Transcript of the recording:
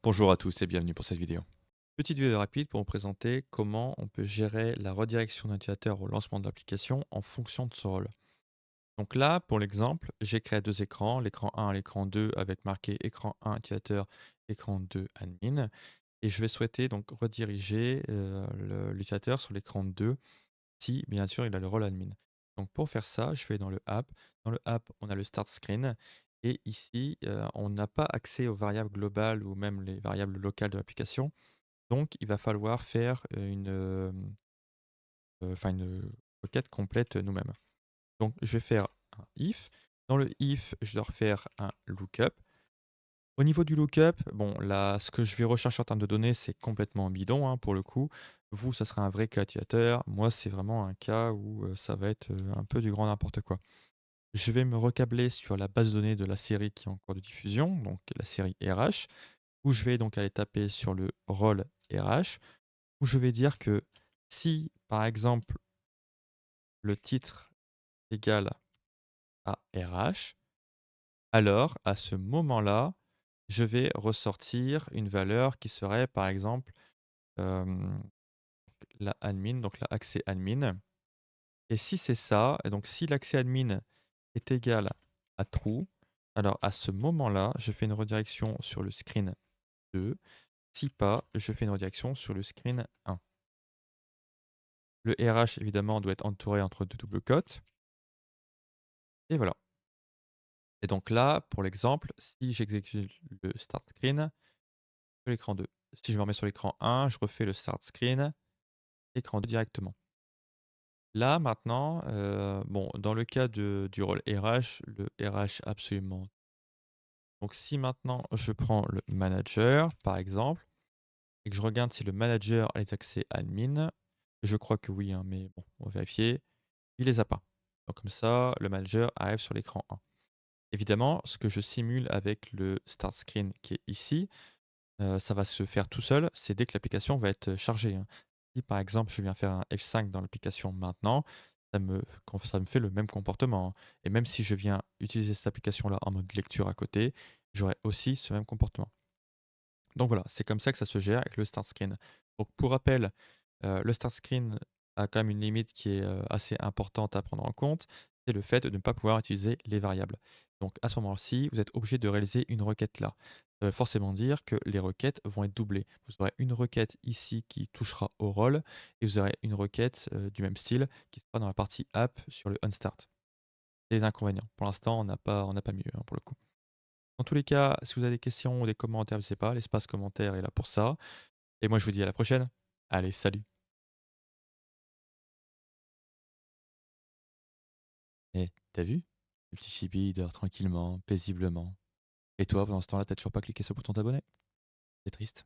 Bonjour à tous et bienvenue pour cette vidéo. Petite vidéo rapide pour vous présenter comment on peut gérer la redirection d'un utilisateur au lancement de l'application en fonction de son rôle. Donc là, pour l'exemple, j'ai créé deux écrans, l'écran 1 et l'écran 2 avec marqué écran 1 utilisateur, écran 2 admin. Et je vais souhaiter donc rediriger l'utilisateur sur l'écran 2 si bien sûr il a le rôle admin. Donc pour faire ça, je vais dans le app. Dans le app, on a le start screen et ici, on n'a pas accès aux variables globales ou même les variables locales de l'application. Donc il va falloir faire, une requête complète nous-mêmes. Donc je vais faire un if. Dans le if, je dois refaire un lookup. Au niveau du lookup, bon là, ce que je vais rechercher en termes de données, c'est complètement bidon, hein, pour le coup. Vous, ça sera un vrai cas utilisateur. Moi, c'est vraiment un cas où, ça va être, un peu du grand n'importe quoi. Je vais me recabler sur la base de données de la série qui est en cours de diffusion, donc la série RH, où je vais donc aller taper sur le rôle RH, où je vais dire que si, par exemple, le titre égale à RH, alors à ce moment-là, je vais ressortir une valeur qui serait, par exemple, hem, la admin, donc la accès admin. Et si c'est ça, et donc si l'accès admin est égal à true, alors à ce moment-là, je fais une redirection sur le screen 2. Si pas, je fais une redirection sur le screen 1. Le RH, évidemment, doit être entouré entre deux doubles cotes. Et voilà. Et donc là, pour l'exemple, si j'exécute le start screen sur l'écran 2. Si je me remets sur l'écran 1, je refais le start screen, écran 2 directement. Là, maintenant, bon, dans le cas du rôle RH, le RH absolument. Donc si maintenant je prends le manager, par exemple, et que je regarde si le manager a les accès admin, je crois que oui, hein, mais bon, on va vérifier, il les a pas. Donc comme ça, le manager arrive sur l'écran 1. Évidemment, ce que je simule avec le start screen qui est ici, ça va se faire tout seul, c'est dès que l'application va être chargée, hein. Si par exemple, je viens faire un F5 dans l'application maintenant, ça me fait le même comportement, hein, et même si je viens utiliser cette application-là en mode lecture à côté, j'aurai aussi ce même comportement. Donc voilà, c'est comme ça que ça se gère avec le start screen. Donc pour rappel, le start screen a quand même une limite qui est, assez importante à prendre en compte, c'est le fait de ne pas pouvoir utiliser les variables. Donc à ce moment-ci, vous êtes obligé de réaliser une requête là. Ça veut forcément dire que les requêtes vont être doublées. Vous aurez une requête ici qui touchera au rôle et vous aurez une requête, du même style qui sera dans la partie app sur le onStart. C'est les inconvénients. Pour l'instant, on n'a pas mieux, hein, pour le coup. Dans tous les cas, si vous avez des questions ou des commentaires, je sais pas, l'espace commentaire est là pour ça. Et moi, je vous dis à la prochaine. Allez, salut. Eh, t'as vu? Le petit chibi, il dort tranquillement, paisiblement. Et toi, pendant ce temps-là, t'as toujours pas cliqué sur le bouton t'abonner? C'est triste.